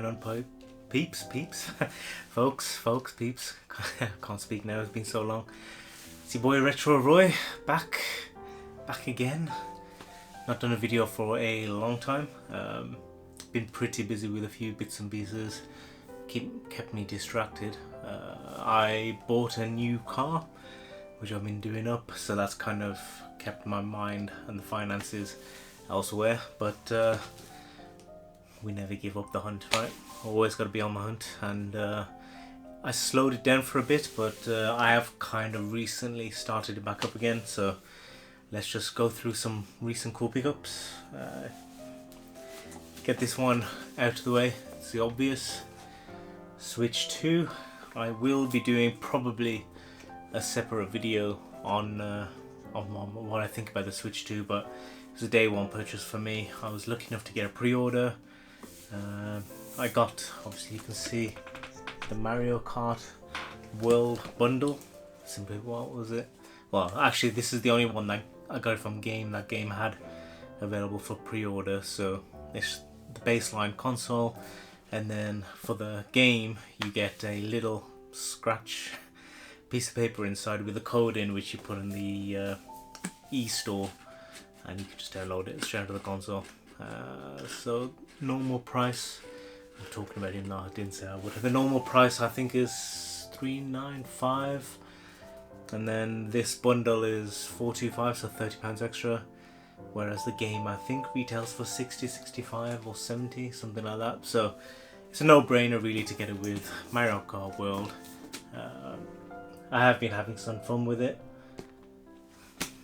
going on, peeps? folks, peeps. Can't speak now, it's been so long. It's your boy Retro Roy, back again. Not done a video for a long time. Been pretty busy with a few bits and pieces. Kept me distracted. I bought a new car, which I've been doing up, so that's kind of kept my mind and the finances elsewhere. But we never give up the hunt, right? Always got to be on the hunt, and I slowed it down for a bit, but I have kind of recently started it back up again. So let's just go through some recent cool pickups. Get this one out of the way. It's the obvious Switch 2. I will be doing probably a separate video on what I think about the Switch 2, but it's a day one purchase for me. I was lucky enough to get a pre-order. I got, obviously you can see, the Mario Kart World Bundle. Simply, what was it? Well, actually this is the only one that I got it from Game. That Game had available for pre-order. So it's the baseline console, and then for the game you get a little scratch piece of paper inside with a code in, which you put in the e-store, and you can just download it straight to the console. So normal price, I'm talking about it now, I didn't say I would. The normal price I think is $395, and then this bundle is $425, so £30 extra, whereas the game I think retails for 60, 65 or 70, something like that. So it's a no-brainer really to get it with Mario Kart World. I have been having some fun with it.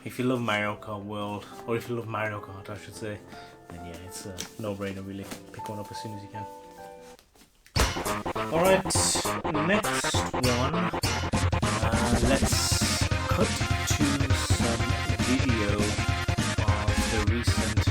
If you love Mario Kart World, or if you love Mario Kart I should say, then yeah, it's a no-brainer really. Pick one up as soon as you can. Alright, next one. Let's cut to some video of the recent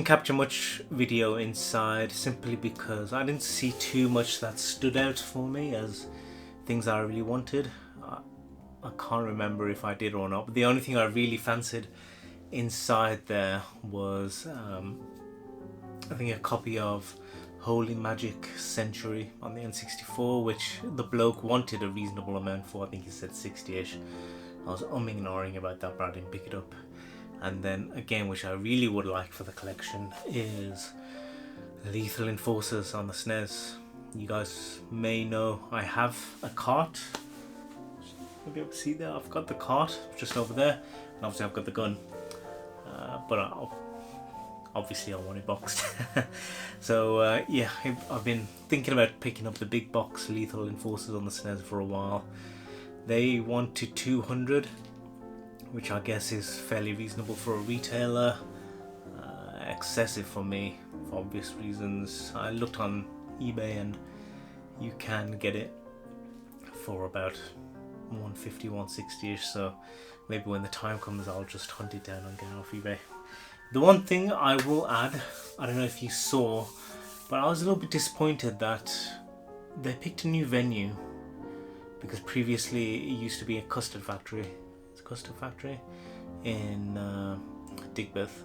didn't capture much video inside simply because I didn't see too much that stood out for me as things I really wanted. I can't remember if I did or not, but the only thing I really fancied inside there was I think a copy of Holy Magic Century on the N64, which the bloke wanted a reasonable amount for. I think he said 60ish. I was umming and ahhing about that, but I didn't pick it up. And then again, which I really would like for the collection, is Lethal Enforcers on the SNES. You guys may know I have a cart. You'll be able to see there. I've got the cart just over there, and obviously I've got the gun. But obviously I want it boxed. So yeah, I've been thinking about picking up the big box Lethal Enforcers on the SNES for a while. They want to 200, which I guess is fairly reasonable for a retailer. Excessive for me, for obvious reasons. I looked on eBay and you can get it for about 150, 160ish, so maybe when the time comes I'll just hunt it down and get it off eBay. The one thing I will add, I don't know if you saw, but I was a little bit disappointed that they picked a new venue, because previously it used to be a custard factory. It's a custard factory in Digbeth,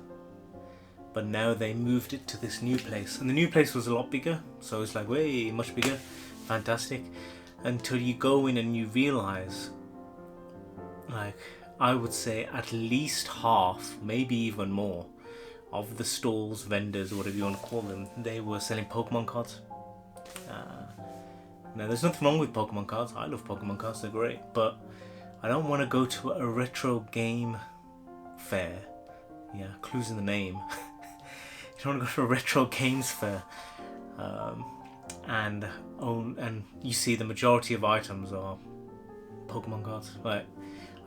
but now they moved it to this new place, and the new place was a lot bigger, so it's like way much bigger, fantastic, until you go in and you realize, like, I would say at least half, maybe even more, of the stalls, vendors, whatever you want to call them, they were selling Pokemon cards. Now there's nothing wrong with Pokemon cards, I love Pokemon cards, they're great, but I don't want to go to a retro game fair. Yeah, clues in the name. You don't want to go to a retro games fair and you see the majority of items are Pokemon cards. Like,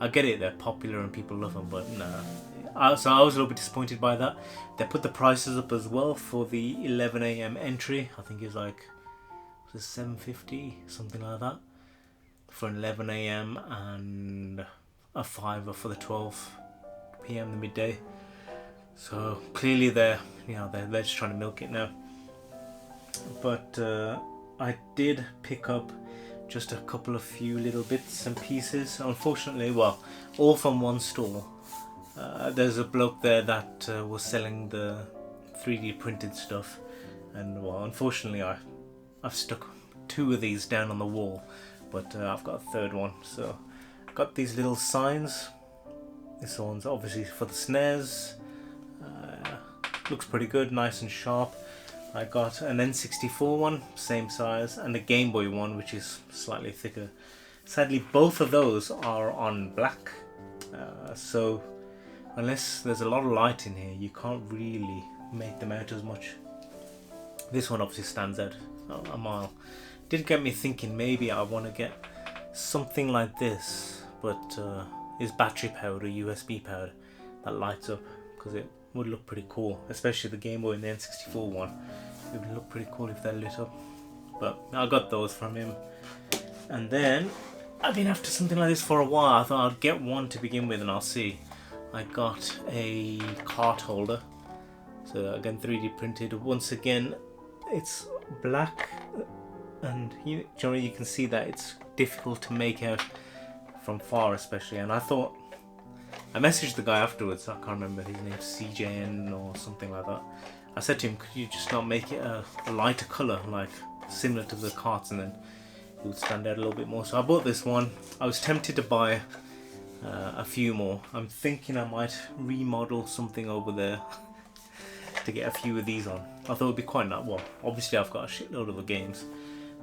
I get it, they're popular and people love them, but nah. So I was a little bit disappointed by that. They put the prices up as well for the 11 AM entry. I think it's like, was it $7.50, something like that, for an 11 AM and a $5 for the 12 PM, the midday. So clearly they're just trying to milk it now. But I did pick up just a couple of few little bits and pieces. Unfortunately, well, all from one store. There's a bloke there that was selling the 3D printed stuff, and well, unfortunately I've stuck 2 of these down on the wall, but I've got a third one. So I've got these little signs. This one's obviously for the SNES. Looks pretty good, nice and sharp. I got an N64 one, same size, and a Game Boy one, which is slightly thicker. Sadly, both of those are on black, so unless there's a lot of light in here, you can't really make them out as much. This one obviously stands out a mile. Did get me thinking maybe I want to get something like this, but is battery powered or USB powered, that lights up, because it would look pretty cool, especially the Game Boy and the N64 one. It would look pretty cool if they're lit up. But I got those from him. And then I've been after something like this for a while. I thought I'd get one to begin with and I'll see. I got a cart holder. So again, 3D printed. Once again, it's black, and generally you can see that it's difficult to make out from far, especially. And I thought, I messaged the guy afterwards, I can't remember his name, CJN or something like that. I said to him, could you just not make it a lighter colour, like similar to the carts, and then it would stand out a little bit more. So I bought this one. I was tempted to buy a few more. I'm thinking I might remodel something over there to get a few of these on. I thought it would be quite nice. Well, obviously I've got a shitload of the games,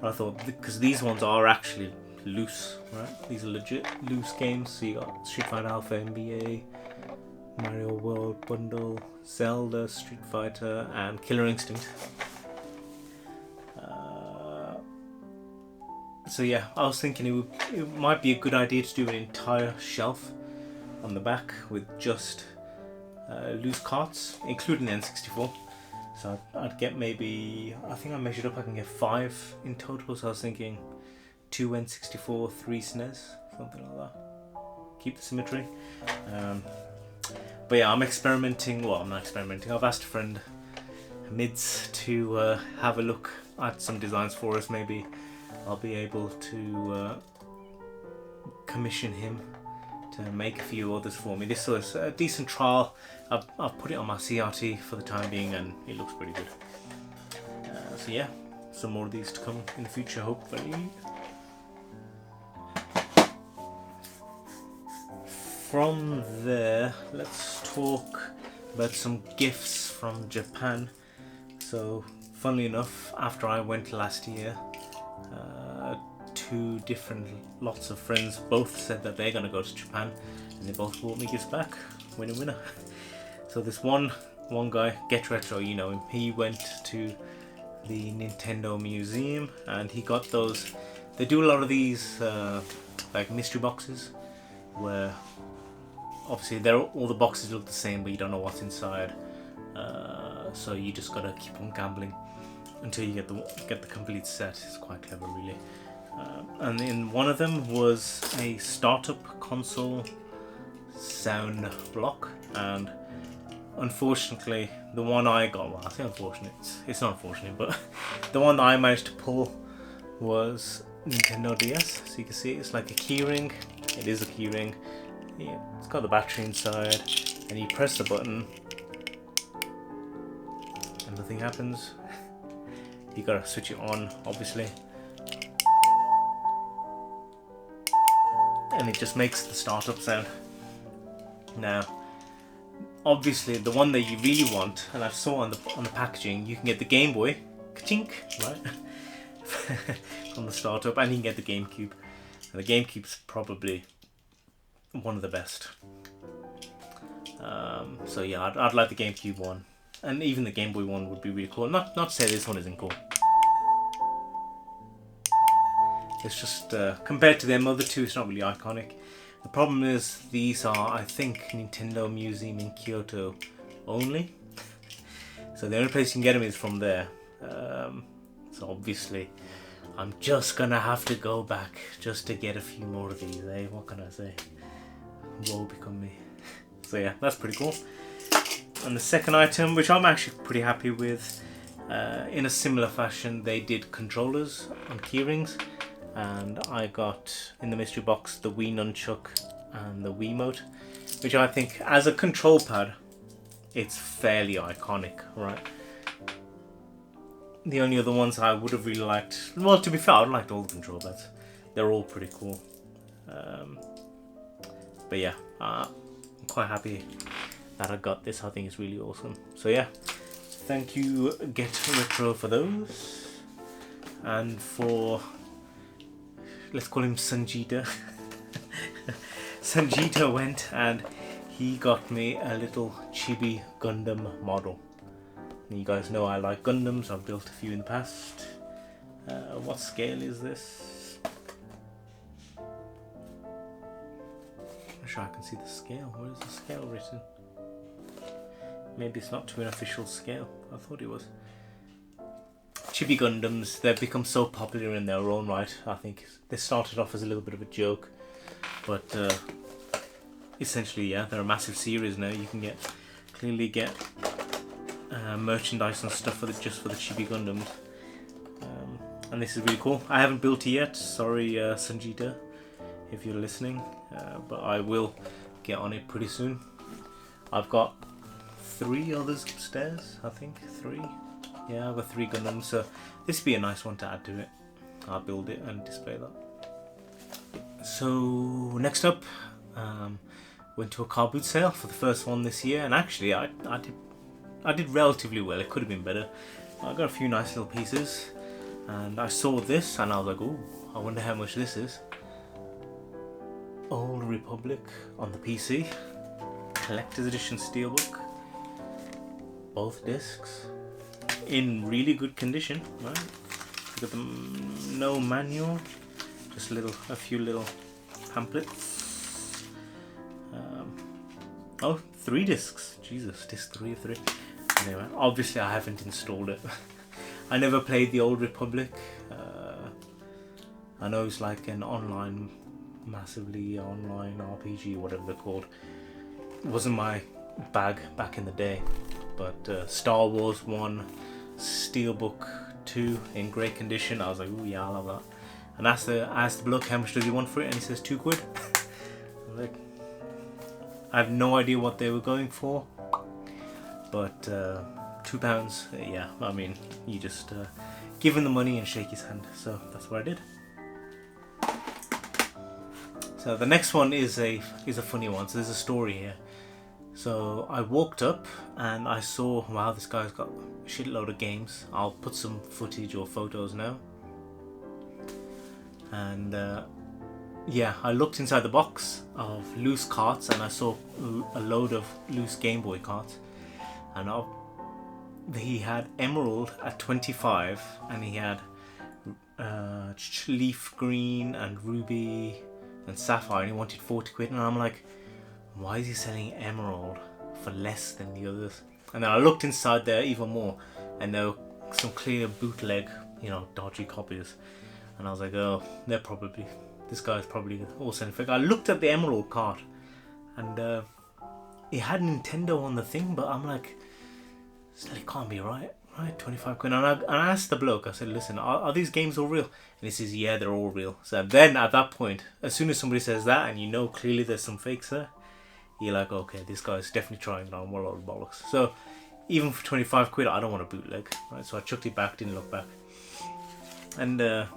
but I thought, because these ones are actually loose, right? These are legit loose games. So you got Street Fighter Alpha, NBA, Mario World Bundle, Zelda, Street Fighter, and Killer Instinct. So yeah, I was thinking it might be a good idea to do an entire shelf on the back with just loose carts, including the N64. So I'd get maybe, I think I measured up, I can get 5 in total. So I was thinking 2 N64, 3 SNES, something like that. Keep the symmetry. But yeah, I'm experimenting. Well, I'm not experimenting. I've asked a friend, Mids, to have a look at some designs for us. Maybe I'll be able to commission him to make a few others for me. This was a decent trial. I've put it on my CRT for the time being, and it looks pretty good. So yeah, some more of these to come in the future, hopefully. from there, let's talk about some gifts from Japan. So, funnily enough, after I went last year, two different lots of friends both said that they're going to go to Japan, and they both brought me gifts back. Winner, winner. So this one guy, Get Retro, you know him, he went to the Nintendo Museum and he got those. They do a lot of these like mystery boxes where obviously all the boxes look the same but you don't know what's inside, so you just gotta keep on gambling until you get the complete set. It's quite clever, really. And in one of them was a startup console sound block, and unfortunately the one I got, well I say unfortunate, it's not unfortunate, but the one that I managed to pull was Nintendo DS. So you can see it's like a keyring. It is a keyring. Yeah, it's got the battery inside, and you press the button and nothing happens. You gotta switch it on, obviously, and it just makes the startup sound. Now, obviously, the one that you really want, and I saw on the packaging, you can get the Game Boy, ka-chink, right, from the startup, and you can get the GameCube. And the GameCube's probably one of the best. So yeah, I'd like the GameCube one, and even the Game Boy one would be really cool. Not to say this one isn't cool. It's just compared to them other two, it's not really iconic. The problem is these are, I think, Nintendo Museum in Kyoto only. So the only place you can get them is from there. So obviously, I'm just gonna have to go back just to get a few more of these, eh? What can I say? Woe become me. So yeah, that's pretty cool. And the second item, which I'm actually pretty happy with, in a similar fashion, they did controllers and keyrings. And I got in the mystery box the Wii Nunchuck and the Wiimote, which I think as a control pad it's fairly iconic, right? The only other ones I would have really liked, well, to be fair, I liked all the control pads. They're all pretty cool. But yeah, I'm quite happy that I got this. I think it's really awesome. So yeah, thank you Get Retro for those, and for, let's call him Sanjita. Sanjita went and he got me a little chibi Gundam model. You guys know I like Gundams, I've built a few in the past. What scale is this? I'm sure I can see the scale. Where is the scale written? Maybe it's not to an official scale. I thought it was. Chibi Gundams, they've become so popular in their own right. I think they started off as a little bit of a joke, but essentially, yeah, they're a massive series now. You can clearly get merchandise and stuff just for the Chibi Gundams, and this is really cool. I haven't built it yet. Sorry, Sanjita, if you're listening, but I will get on it pretty soon. I've got 3 others upstairs. I think 3. Yeah, I've got 3 Gundams, so this would be a nice one to add to it. I'll build it and display that. So next up, went to a car boot sale for the first one this year, and actually I did relatively well. It could have been better. I got a few nice little pieces, and I saw this and I was like, ooh, I wonder how much this is. Old Republic on the PC, collector's edition steelbook, both discs. In really good condition, right? You got no manual, just a few little pamphlets. 3 discs. Jesus, disc 3 of 3. Anyway, obviously I haven't installed it. I never played the Old Republic. I know it's like an massively online RPG, whatever they're called. It wasn't my bag back in the day, but Star Wars 1. Steelbook 2 in great condition. I was like, ooh, yeah, I love that. And I asked the bloke how much does he want for it, and he says £2. I was like, I have no idea what they were going for, but £2, yeah, I mean, you just give him the money and shake his hand. So that's what I did. So the next one is a funny one. So there's a story here. So I walked up and I saw, wow, this guy's got a shitload of games. I'll put some footage or photos now. And yeah, I looked inside the box of loose carts and I saw a load of loose Game Boy carts. And he had Emerald at 25 and he had Leaf Green and Ruby and Sapphire, and he wanted 40 quid, and I'm like, why is he selling Emerald for less than the others? And then I looked inside there even more, and there were some clear bootleg, dodgy copies, and I was like, oh, this guy's probably also in fact. I looked at the Emerald cart, and it had Nintendo on the thing, but I'm like, it can't be right, 25 quid. And I asked the bloke, I said, listen, are these games all real? And he says, yeah, they're all real. So then at that point, as soon as somebody says that and you know clearly there's some fakes there, you're like, okay, this guy's definitely trying it on, what a lot of bollocks. So even for 25 quid, I don't want a bootleg, right? So I chucked it back, didn't look back. And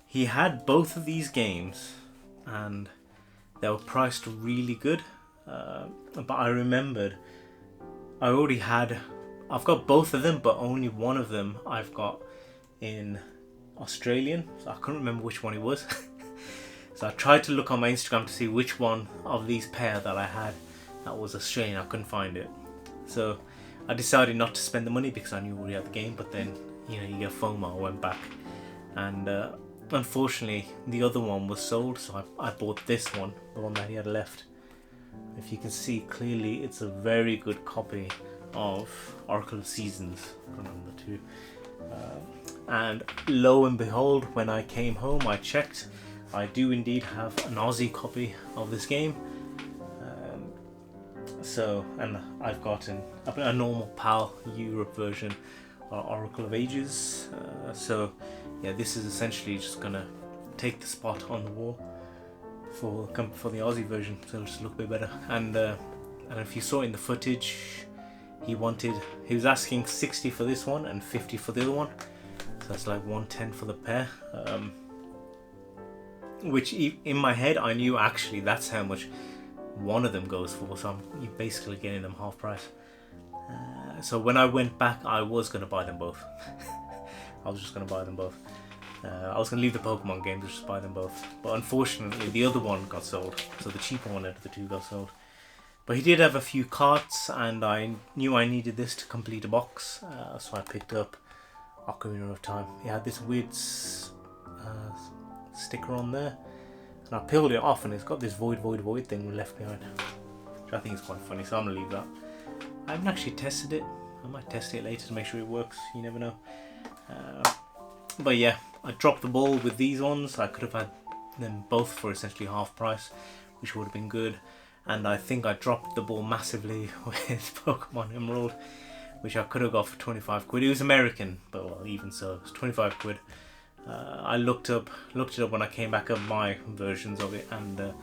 he had both of these games and they were priced really good. But I remembered I've got both of them, but only one of them I've got in Australian. So I couldn't remember which one it was. So I tried to look on my Instagram to see which one of these pair that I had that was Australian. I couldn't find it. So I decided not to spend the money because I knew we had the game, but then, you get FOMO. I went back. And unfortunately, the other one was sold, so I bought this one, the one that he had left. If you can see clearly, it's a very good copy of Oracle of Seasons, number 2. And lo and behold, when I came home, I checked. I do indeed have an Aussie copy of this game. And I've got a normal PAL Europe version, Oracle of Ages. So yeah, this is essentially just gonna take the spot on the wall for the Aussie version, so it'll just look a bit better. And if you saw in the footage, he was asking 60 for this one and 50 for the other one, so that's like 110 for the pair. Which in my head I knew actually that's how much one of them goes for, so you're basically getting them half price. So when I went back, I was going to buy them both. I was just going to buy them both. I was going to leave the Pokemon games, just buy them both. But unfortunately, the other one got sold. So the cheaper one out of the two got sold. But he did have a few carts, and I knew I needed this to complete a box. So I picked up Ocarina of Time. He had this weird sticker on there. And I peeled it off, and it's got this void thing left behind. Which I think is quite funny, so I'm going to leave that. I haven't actually tested it. I might test it later to make sure it works. You never know. But yeah, I dropped the ball with these ones. I could have had them both for essentially half price, which would have been good. And I think I dropped the ball massively with Pokemon Emerald, which I could have got for 25 quid. It was American, but well, even so, it was 25 quid. I looked it up when I came back of my versions of it, and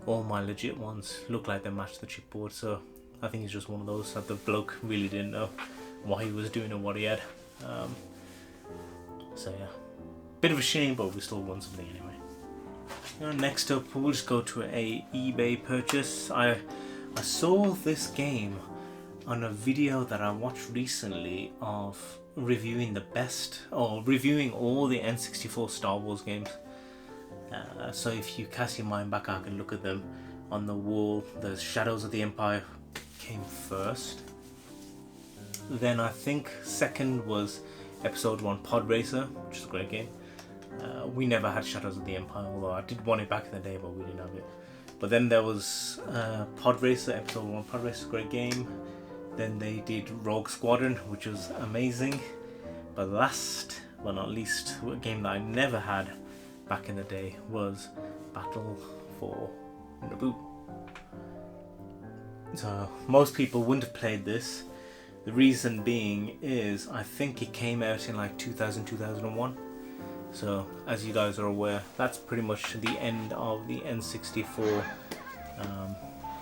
all my legit ones look like they match the chipboard. So I think it's just one of those that the bloke really didn't know what he was doing or what he had. So yeah, bit of a shame, but we still won something anyway. Next up, we'll just go to a eBay purchase. I saw this game on a video that I watched recently of reviewing reviewing all the N64 Star Wars games. So if you cast your mind back, I can look at them on the wall. The Shadows of the Empire came first. Then I think second was Episode 1 Pod Racer, which is a great game. We never had Shadows of the Empire, although I did want it back in the day, but we didn't have it. But then there was Pod Racer, Episode 1 Pod Racer, great game. Then they did Rogue Squadron, which was amazing. But last but not least, a game that I never had back in the day was Battle for Naboo. So most people wouldn't have played this. The reason being is I think it came out in like 2000, 2001. So as you guys are aware, that's pretty much the end of the N64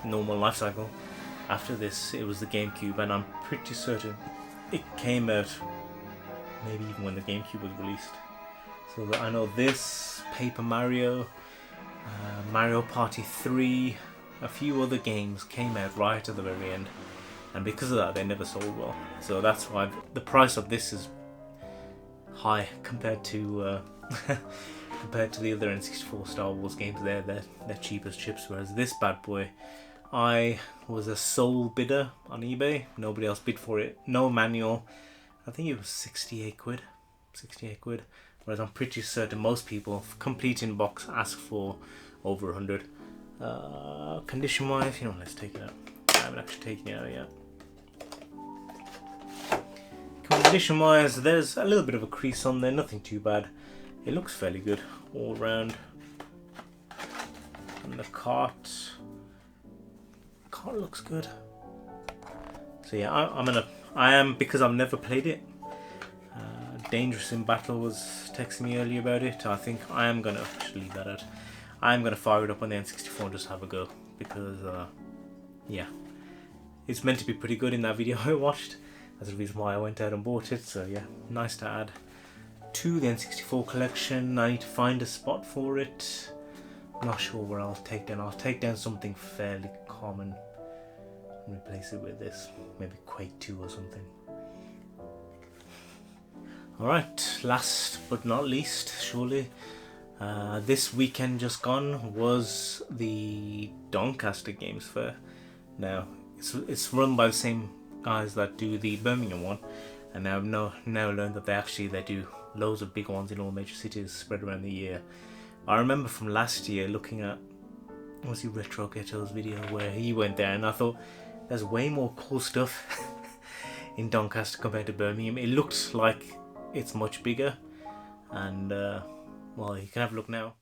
normal life cycle. After this, it was the GameCube, and I'm pretty certain it came out maybe even when the GameCube was released. So I know this, Paper Mario, Mario Party 3, a few other games came out right at the very end, and because of that they never sold well. So that's why the price of this is high compared to compared to the other N64 Star Wars games. They're cheap as chips, whereas this bad boy, I was a sole bidder on eBay. Nobody else bid for it. No manual. I think it was 68 quid. 68 quid. Whereas I'm pretty certain most people, complete in box, ask for over 100. Condition wise, let's take it out. I haven't actually taken it out yet. Condition wise, there's a little bit of a crease on there, nothing too bad. It looks fairly good all round. And the cart looks good. So yeah, I am, because I've never played it. Dangerous in Battle was texting me earlier about it. I think I am gonna actually leave that out. I am gonna fire it up on the N64 and just have a go, because yeah, it's meant to be pretty good in that video I watched. That's the reason why I went out and bought it. So yeah, nice to add to the N64 collection. I need to find a spot for it. I'm not sure where I'll take down. I'll take down something fairly common and replace it with this. Maybe Quake 2 or something. Alright, last but not least, surely, this weekend just gone was the Doncaster Games Fair. Now, it's run by the same guys that do the Birmingham one, and I've now learned that they do loads of big ones in all major cities spread around the year. I remember from last year looking at, was it Retro Ghetto's video where he went there, and I thought there's way more cool stuff in Doncaster compared to Birmingham. It looks like it's much bigger, and well, you can have a look now.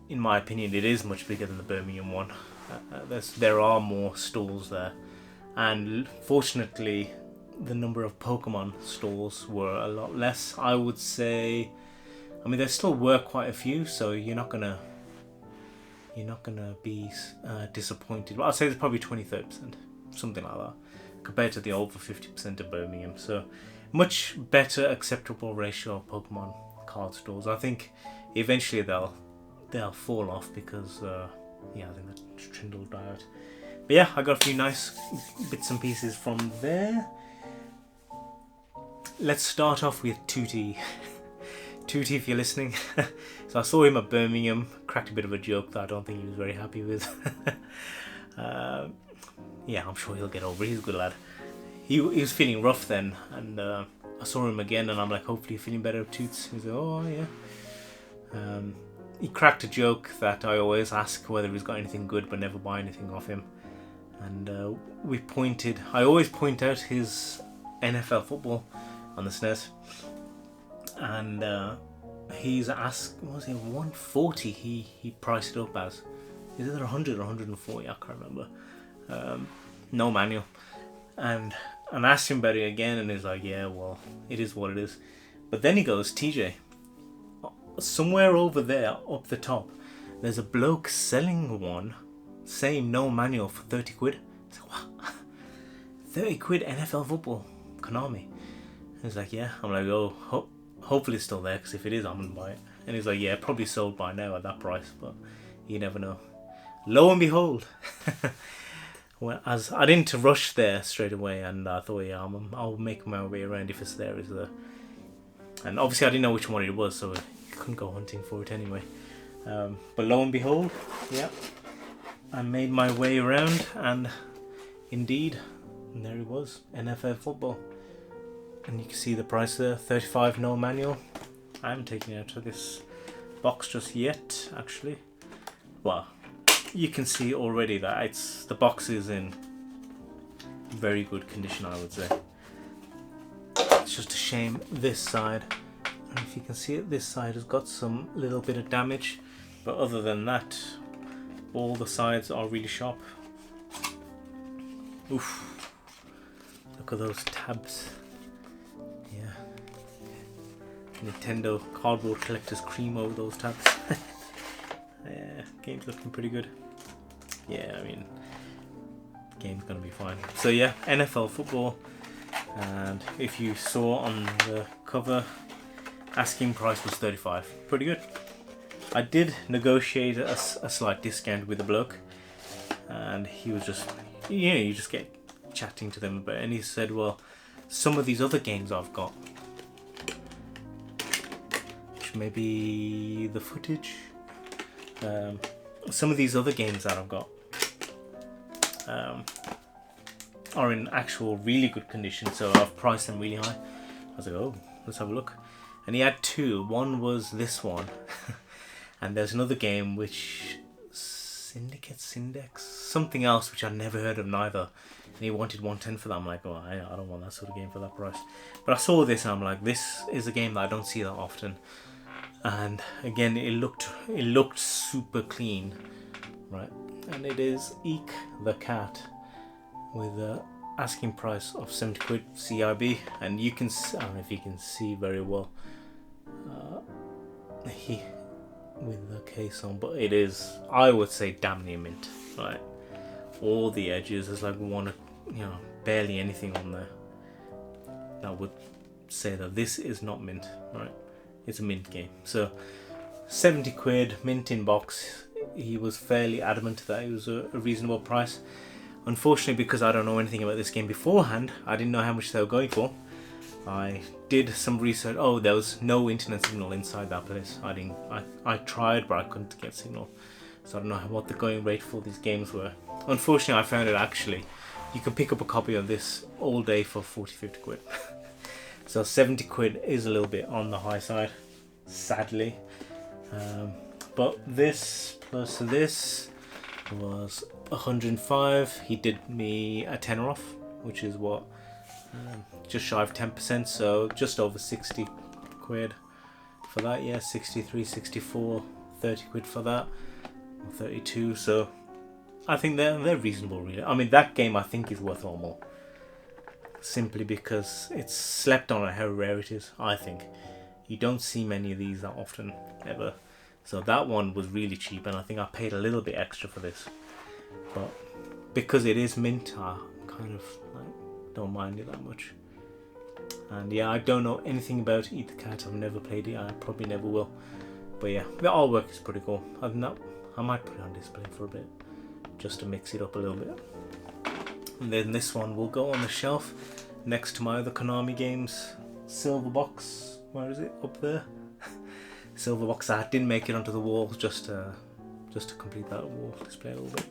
In my opinion, it is much bigger than the Birmingham one. There are more stalls there, and fortunately the number of Pokemon stalls were a lot less. I would say, I mean, there still were quite a few, so you're not gonna be disappointed. But I'd say there's probably 20-30%, something like that, compared to the over 50% of Birmingham. So much better acceptable ratio of Pokemon card stores. I think eventually they'll fall off, because yeah, I think the trend will die out. But yeah, I got a few nice bits and pieces from there. Let's start off with Tootie. Tootie, if you're listening. So I saw him at Birmingham, cracked a bit of a joke that I don't think he was very happy with. Yeah, I'm sure he'll get over it. He's a good lad. He was feeling rough then, and I saw him again, and I'm like, hopefully you're feeling better, Toots. He's like, oh yeah. He cracked a joke that I always ask whether he's got anything good but never buy anything off him. And I always point out his NFL football on the SNES. And he's asked, what was it, 140 he priced it up as. Is it 100 or 140? I can't remember. No manual. And I asked him about it again, and he's like, yeah, well, it is what it is. But then he goes, TJ, somewhere over there, up the top, there's a bloke selling one, same no manual, for 30 quid. It's like, what? 30 quid NFL football, Konami. He's like, yeah. I'm like, oh, hopefully it's still there, because if it is, I'm gonna buy it. And he's like, yeah, probably sold by now at that price, but you never know. Lo and behold, well, as I didn't rush there straight away, and I thought, yeah, I'll make my way around if it's there. Is there? And obviously I didn't know which one it was, so I couldn't go hunting for it anyway. But lo and behold, yeah, I made my way around, and indeed, and there it was, NFL football. And you can see the price there, $35, no manual. I haven't taken it out of this box just yet, actually. Well, you can see already that the box is in very good condition, I would say. It's just a shame this side, and if you can see it, this side has got some little bit of damage, but other than that, all the sides are really sharp. Oof! Look at those tabs. Yeah, Nintendo cardboard collector's cream over those tabs. Yeah, game's looking pretty good. Yeah, I mean, game's gonna be fine. So yeah, NFL football, and if you saw on the cover, asking price was $35. Pretty good. I did negotiate a slight discount with the bloke, and he was just, you just get chatting to them about it, and he said, well, some of these other games I've got, maybe the footage, some of these other games that I've got are in actual really good condition, so I've priced them really high. I was like, oh, let's have a look. And he had two. One was this one, and there's another game which Syndex, something else which I'd never heard of neither. And he wanted $110 for that. I'm like, oh, I don't want that sort of game for that price. But I saw this and I'm like, this is a game that I don't see that often. And again, it looked super clean, right? And it is Eek the Cat with a asking price of £70 CIB, and you can, I don't know if you can see very well, with the case on, but it is, I would say, damn near mint, right? All the edges, there's like barely anything on there that would say that this is not mint, right? It's a mint game. So £70, mint in box. He was fairly adamant that it was a reasonable price. Unfortunately, because I don't know anything about this game beforehand, I didn't know how much they were going for. I did some research. Oh, there was no internet signal inside that place. I tried, but I couldn't get signal. So I don't know what the going rate for these games were. Unfortunately, I found it actually, you can pick up a copy of this all day for 40-50 quid. So £70 is a little bit on the high side, sadly. But this plus this was 105. He did me a tenner off, which is what, just shy of 10%, so just over 60 quid for that. Yeah, 63, 64, 30 quid for that, 32. So I think they're reasonable, really. I mean, that game I think is worth a lot more, simply because it's slept on how rare it is. I think you don't see many of these that often, ever. So that one was really cheap, and I think I paid a little bit extra for this. But because it is mint, I kind of don't mind it that much. And yeah, I don't know anything about Eat the Cat. I've never played it. I probably never will. But yeah, the artwork is pretty cool. I might put it on display for a bit, just to mix it up a little bit. And then this one will go on the shelf next to my other Konami games. Silver box, where is it? Up there. Silver box. I didn't make it onto the wall, just to complete that wall display a little bit.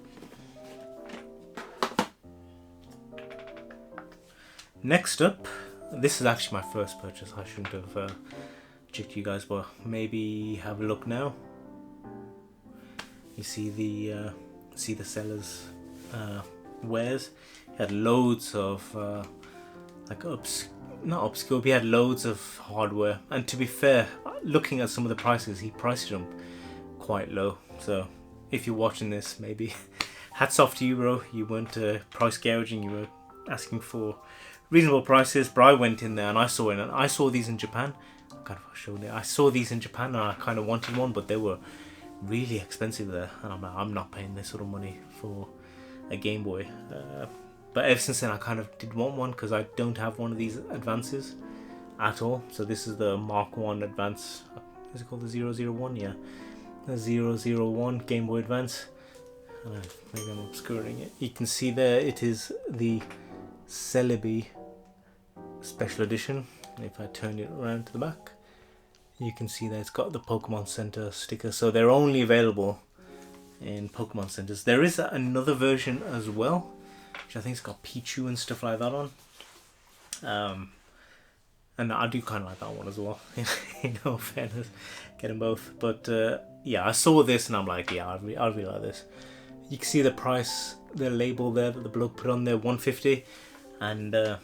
Next up, this is actually my first purchase. I shouldn't have checked you guys, but maybe have a look now. You see the seller's wares. He had loads of not obscure, but he had loads of hardware. And to be fair, looking at some of the prices, he priced them quite low. So if you're watching this, maybe hats off to you, bro. You weren't price gouging. You were asking for reasonable prices. But I went in there and I saw it, and I saw these in Japan. I saw these in Japan, and I kind of wanted one, but they were really expensive there, and I'm like, I'm not paying this sort of money for a Game Boy. But ever since then, I kind of did want one, because I don't have one of these advances. at all. So this is the Mark 1 Advance. Is it called the 001? Yeah, the 001 Game Boy Advance. Maybe I'm obscuring it. You can see there it is the Celebi Special Edition. If I turn it around to the back, you can see that it's got the Pokemon Center sticker. So they're only available in Pokemon Centers. There is another version as well, which I think it's got Pichu and stuff like that on. And I do kind of like that one as well. In no fairness, get them both. But yeah, I saw this and I'm like, yeah, I really like this. You can see the price, the label there that the bloke put on there, 150. And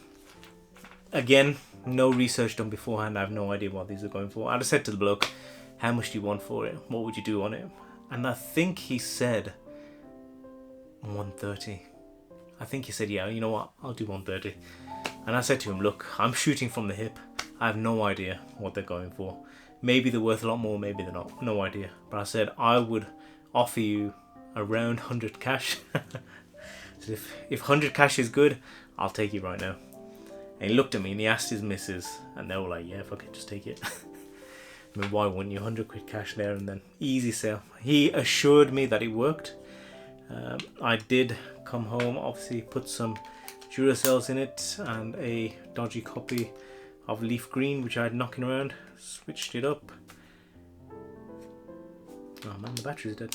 again, no research done beforehand. I have no idea what these are going for. I just said to the bloke, how much do you want for it? What would you do on it? And I think he said 130. I think he said, yeah, you know what, I'll do 130. And I said to him, look, I'm shooting from the hip. I have no idea what they're going for. Maybe they're worth a lot more, maybe they're not. No idea. But I said I would offer you around 100 cash. So if 100 cash is good, I'll take it right now. And he looked at me and he asked his missus, and they were like, yeah, fuck it, just take it. I mean, why wouldn't you? 100 quid cash there and then. Easy sale. He assured me that it worked. I did come home, obviously put some Duracells in it and a dodgy copy of Leaf Green, which I had knocking around. Switched it up. Oh man, the battery's dead.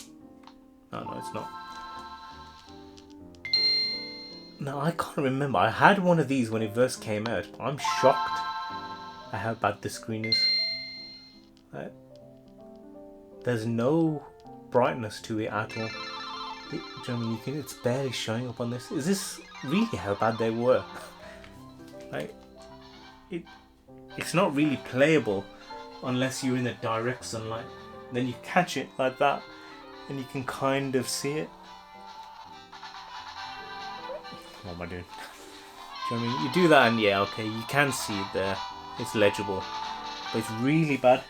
Oh no, it's not. No, I can't remember. I had one of these when it first came out. I'm shocked at how bad the screen is. There's no brightness to it at all. Do you know what I mean? It's barely showing up on this. Is this really how bad they were? Like, it's not really playable unless you're in the direct sunlight. Then you catch it like that and you can kind of see it. What am I doing? Do you know what I mean? You do that and yeah, okay, you can see it there. It's legible. But it's really bad.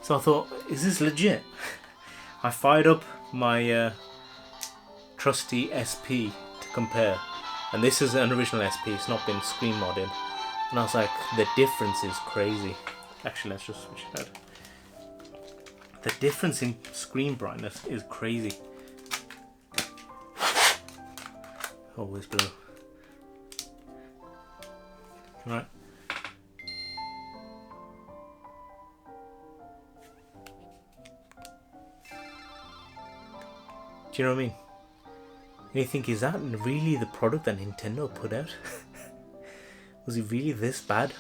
So I thought, is this legit? I fired up my trusty SP to compare. And this is an original SP, it's not been screen modded. And I was like, the difference is crazy. Actually, let's just switch it out. The difference in screen brightness is crazy. Always blue. Right. Do you know what I mean? And you think, is that really the product that Nintendo put out? Was it really this bad?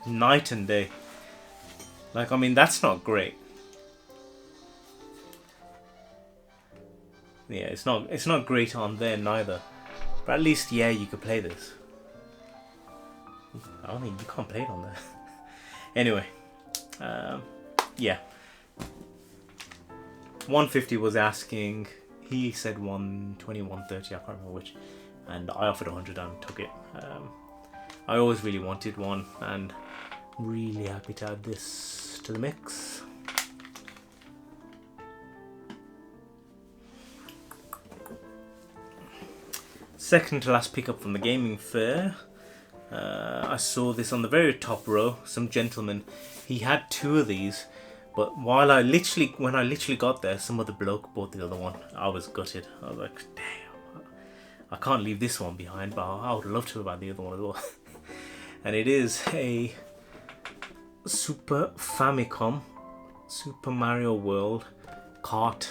Night and day. Like, I mean, that's not great. Yeah, it's not great on there neither. But at least, yeah, you could play this. I don't think you can't play it on there. Anyway, yeah. 150 was asking. He said 120, 130. I can't remember which. And I offered 100 and took it. I always really wanted one, and really happy to add this to the mix. Second to last pickup from the gaming fair. I saw this on the very top row. Some gentleman, he had two of these, but when I literally got there, some other bloke bought the other one. I was gutted. I was like, damn, I can't leave this one behind, but I would love to have had the other one as well. And it is a Super Famicom Super Mario World cart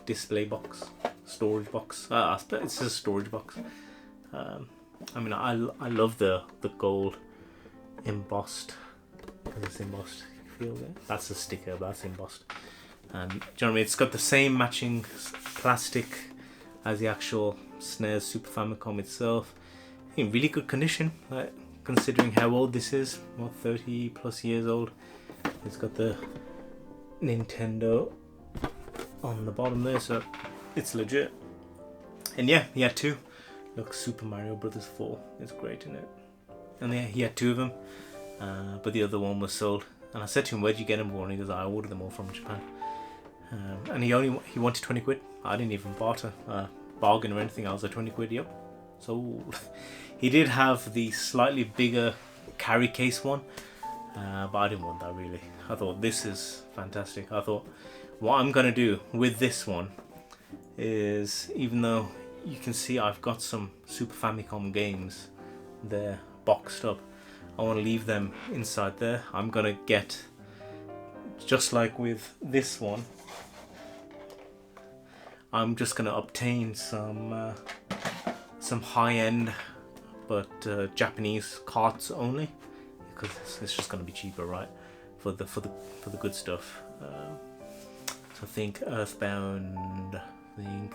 display box, storage box. It's a storage box. I mean, I love the gold embossed. It's embossed. Feel it? That's a sticker. That's embossed. And do you know what I mean? It's got the same matching plastic as the actual SNES Super Famicom itself. In really good condition, considering how old this is. What, 30 plus years old. It's got the Nintendo on the bottom there, so it's legit. And yeah, he had two. Look, Super Mario Brothers 4. It's great, isn't it? And yeah, he had two of them, but the other one was sold. And I said to him, where'd you get them for? And he goes, I ordered them all from Japan. And he wanted 20 quid. I didn't even barter, bargain or anything. I was like, 20 quid, yep. So he did have the slightly bigger carry case one, but I didn't want that really. I thought this is fantastic. I thought what I'm gonna do with this one is, even though you can see I've got some Super Famicom games there boxed up, I want to leave them inside there. I'm gonna get, just like with this one, I'm just gonna obtain some high-end but Japanese carts only, because it's just gonna be cheaper, right? For the good stuff. So think Earthbound, think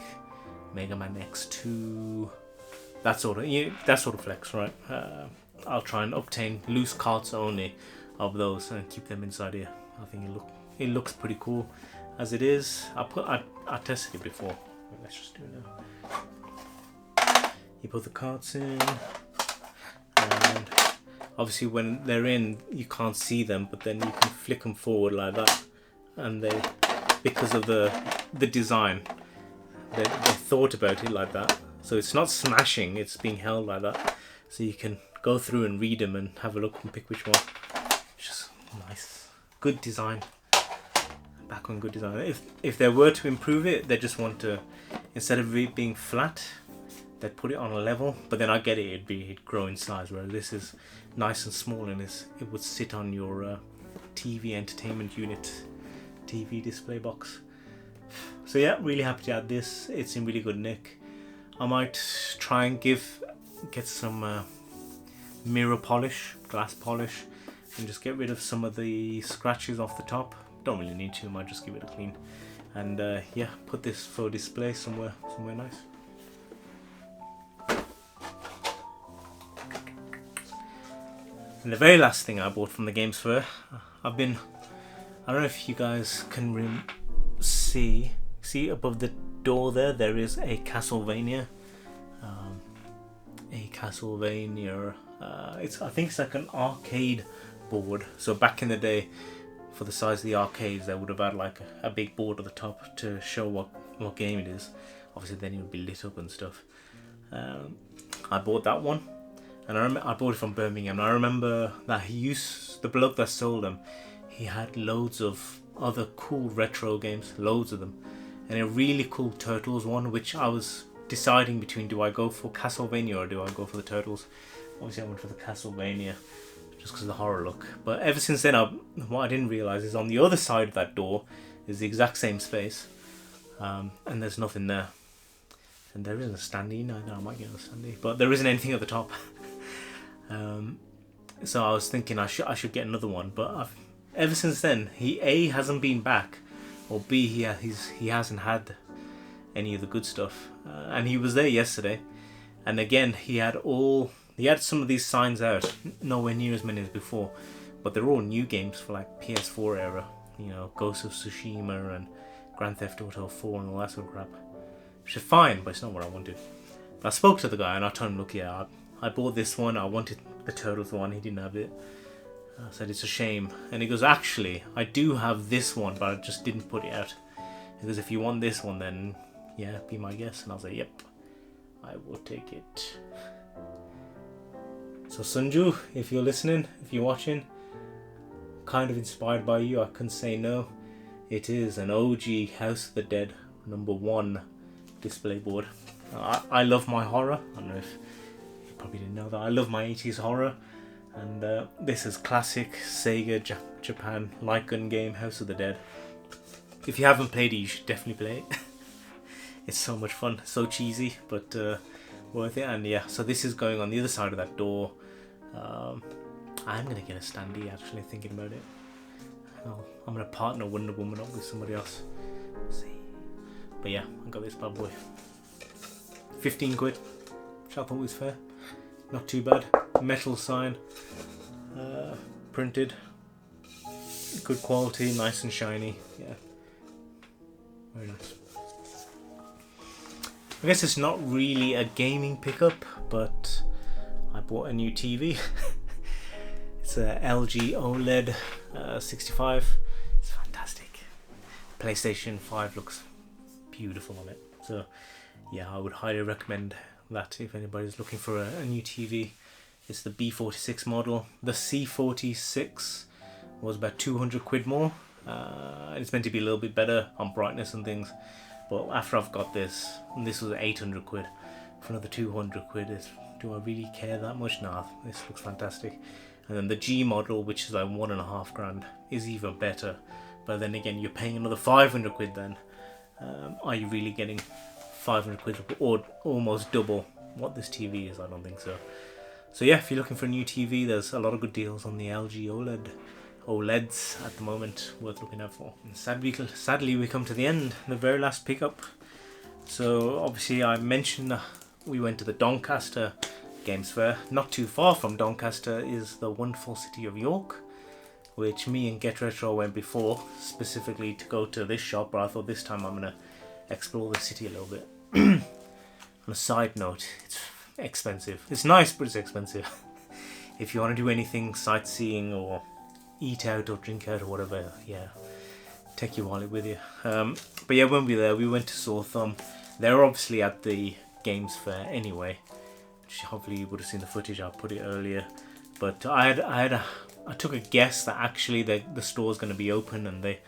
Mega Man X2, that sort of flex, right? I'll try and obtain loose carts only of those and keep them inside here. I think it looks pretty cool as it is. I tested it before. Let's just do it now. You put the carts in, and obviously when they're in, you can't see them, but then you can flick them forward like that, and they, because of the design, they thought about it like that. So it's not smashing, it's being held like that. So you can go through and read them and have a look and pick which one. It's just nice. Good design. Back on good design. If they were to improve it, they just want to, instead of it being flat, they'd put it on a level. But then I get it, it'd grow in size, whereas this is nice and small, and it would sit on your TV entertainment unit, TV display box. So yeah, really happy to add this. It's in really good nick. I might try and get some mirror polish, glass polish, and just get rid of some of the scratches off the top. Don't really need to, might just give it a clean. And yeah, put this for display somewhere nice. And the very last thing I bought from the Games Fair, I don't know if you guys can see above the door there is a Castlevania. I think it's like an arcade board. So back in the day, for the size of the arcades, they would have had like a big board at the top to show what game it is. Obviously then it would be lit up and stuff. I bought that one, and I bought it from Birmingham. And I remember that the bloke that sold them, he had loads of other cool retro games, loads of them, and a really cool Turtles one, which I was deciding between, do I go for Castlevania or do I go for the Turtles? Obviously I went for the Castlevania just because of the horror look. But ever since then, what I didn't realise is on the other side of that door is the exact same space, and there's nothing there. And there isn't a standee either. I might get a standee, but there isn't anything at the top. So I was thinking I should get another one, but ever since then, he A, hasn't been back, or B, he hasn't had any of the good stuff. And he was there yesterday, and again he had some of these signs out, nowhere near as many as before, but they're all new games for like PS4 era, you know, Ghost of Tsushima and Grand Theft Auto 4 and all that sort of crap, which is fine, but it's not what I wanted. But I spoke to the guy and I told him, look, yeah, I bought this one, I wanted the Turtles one, he didn't have it. I said it's a shame, and he goes, actually I do have this one, but I just didn't put it out. He goes, if you want this one, then yeah, be my guest. And I was like, yep, I will take it. So Sunju, if you're listening, if you're watching, kind of inspired by you, I couldn't say no. It is an OG House of the Dead #1 display board. I love my horror. I don't know if you probably didn't know that. I love my 80s horror, and this is classic Sega Japan light gun game, House of the Dead. If you haven't played it, you should definitely play it. It's so much fun, so cheesy, but worth it. And yeah, so this is going on the other side of that door. I'm gonna get a standee, actually, thinking about it. I'm gonna partner Wonder Woman up with somebody else. We'll see. But yeah, I got this bad boy. 15 quid, which I thought was fair. Not too bad. Metal sign, printed, good quality, nice and shiny. Yeah, very nice. I guess it's not really a gaming pickup, but I bought a new TV. It's a LG OLED 65. It's fantastic. PlayStation 5 looks beautiful on it. So yeah, I would highly recommend that if anybody's looking for a new TV. It's the B46 model. The C46 was about 200 quid more. It's meant to be a little bit better on brightness and things, but after I've got this, and this was 800 quid, for another 200 quid, do I really care that much? Nah, this looks fantastic. And then the G model, which is like 1.5 grand, is even better. But then again, you're paying another 500 quid then. Are you really getting 500 quid or almost double what this TV is? I don't think so. So yeah, if you're looking for a new TV, there's a lot of good deals on the LG OLEDs at the moment, worth looking out for. And sadly, we come to the end, the very last pickup. So obviously I mentioned we went to the Doncaster Games Fair. Not too far from Doncaster is the wonderful city of York, which me and Get Retro went before, specifically to go to this shop, but I thought this time I'm going to explore the city a little bit. On a side note, it's expensive. It's nice, but it's expensive. If you want to do anything sightseeing or eat out or drink out or whatever, yeah, take your wallet with you. But yeah, when we were there, we went to Sawthorn. They're obviously at the Games Fair anyway, which hopefully you would have seen the footage. I put it earlier, but I took a guess that actually the store's going to be open and they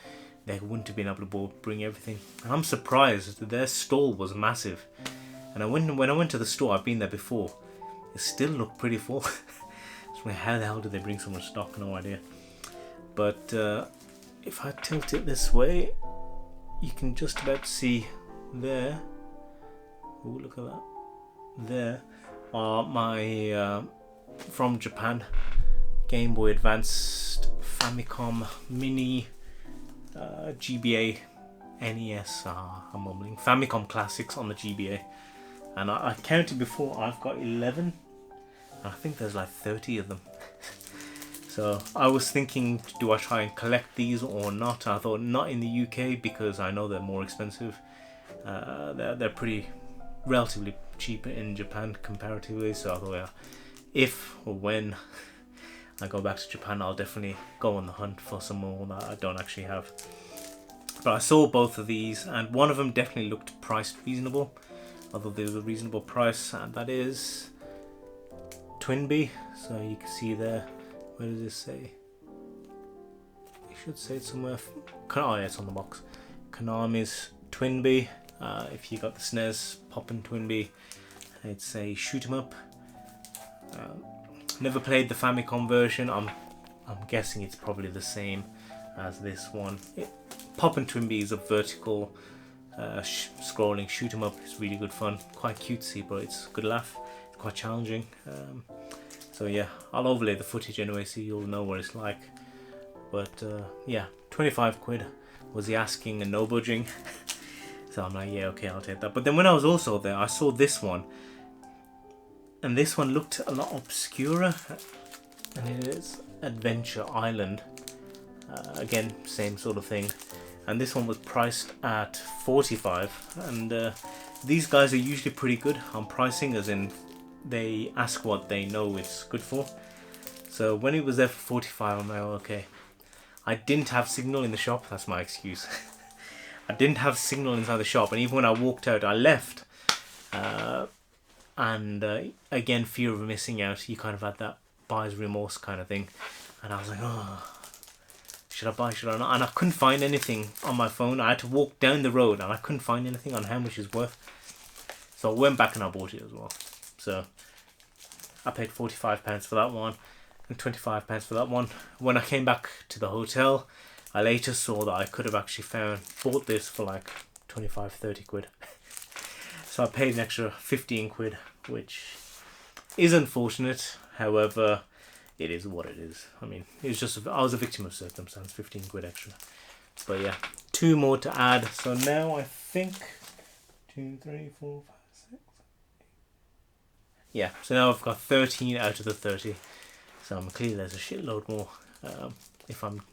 wouldn't have been able to bring everything. And I'm surprised that their stall was massive. And when I went to the store, I've been there before, it still looked pretty full. So how the hell did they bring so much stock? No idea. But if I tilt it this way, you can just about see there. Oh, look at that. There are my from Japan Game Boy Advanced, Famicom Mini, GBA, NES, I'm mumbling, Famicom Classics on the GBA. And I counted before, I've got 11. I think there's like 30 of them. So I was thinking, do I try and collect these or not? I thought not in the UK because I know they're more expensive. They're pretty relatively cheaper in Japan comparatively. So I thought, yeah, if or when I go back to Japan, I'll definitely go on the hunt for some more that I don't actually have. But I saw both of these, and one of them definitely looked priced reasonable, although there was a reasonable price, and that is Twinbee. So you can see there, where does this say? It should say it somewhere. Oh yeah, it's on the box. Konami's Twinbee. If you got the SNES poppin' Twinbee, it's a shoot 'em up. Never played the Famicom version. I'm guessing it's probably the same as this one. Poppin' Twinbee is a vertical scrolling shoot 'em up. It's really good fun, quite cutesy, but it's a good laugh. It's quite challenging. So yeah, I'll overlay the footage anyway, so you'll know what it's like. But yeah, 25 quid was the asking and no budging. So I'm like, yeah, okay, I'll take that. But then when I was also there, I saw this one, and this one looked a lot obscurer, and it is Adventure Island. Again, same sort of thing. And this one was priced at 45, and these guys are usually pretty good on pricing, as in they ask what they know it's good for. So when it was there for 45, I'm like, okay. I didn't have signal in the shop, that's my excuse. I didn't have signal inside the shop, and even when I walked out, I left. Again, fear of missing out. You kind of had that buyer's remorse kind of thing. And I was like, oh, should I buy, should I not? And I couldn't find anything on my phone. I had to walk down the road, and I couldn't find anything on how much it's worth. So I went back and I bought it as well. So I paid £45 for that one, and £25 for that one. When I came back to the hotel, I later saw that I could have actually bought this for like 25-30 quid. So I paid an extra 15 quid, which is unfortunate. However, it is what it is. I mean, it's just, I was a victim of circumstance, 15 quid extra. But yeah, 2 more to add. So now I think 2, 3, 4, 5, 6. Yeah, so now I've got 13 out of the 30. So clearly there's a shitload more if I'm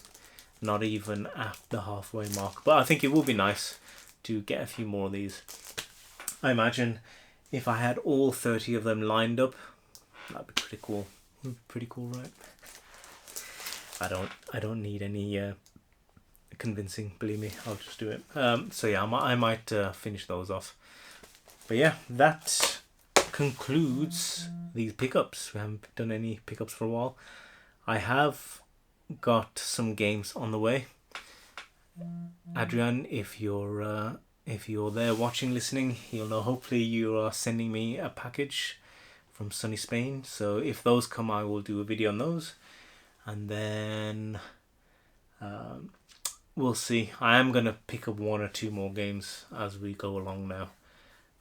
not even at the halfway mark. But I think it would be nice to get a few more of these. I imagine if I had all 30 of them lined up, that'd be pretty cool. Pretty cool, right? I don't need any convincing, believe me, I'll just do it. So yeah, I might finish those off. But yeah, that concludes these pickups. We haven't done any pickups for a while. I have got some games on the way. Adrian, if you're there watching, listening, you'll know hopefully you are sending me a package from sunny Spain. So if those come, I will do a video on those, and then we'll see. I am gonna pick up 1 or 2 more games as we go along now.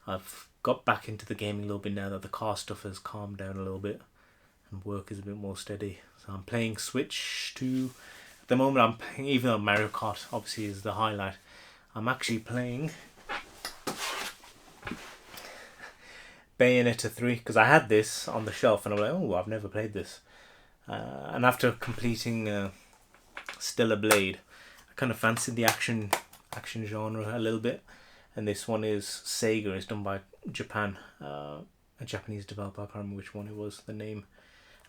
I've got back into the gaming a little bit now that the car stuff has calmed down a little bit and work is a bit more steady. So I'm playing Switch 2. At the moment I'm playing, even though Mario Kart obviously is the highlight, I'm actually playing Bayonetta 3 because I had this on the shelf and I'm like, oh, I've never played this. And after completing Stellar Blade, I kind of fancied the action genre a little bit. And this one is Sega. It's done by Japan, a Japanese developer. I can't remember which one it was, the name.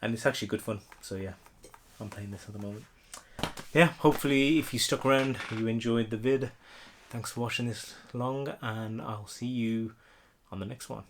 And it's actually good fun. So yeah, I'm playing this at the moment. Yeah, hopefully if you stuck around, you enjoyed the vid. Thanks for watching this long, and I'll see you on the next one.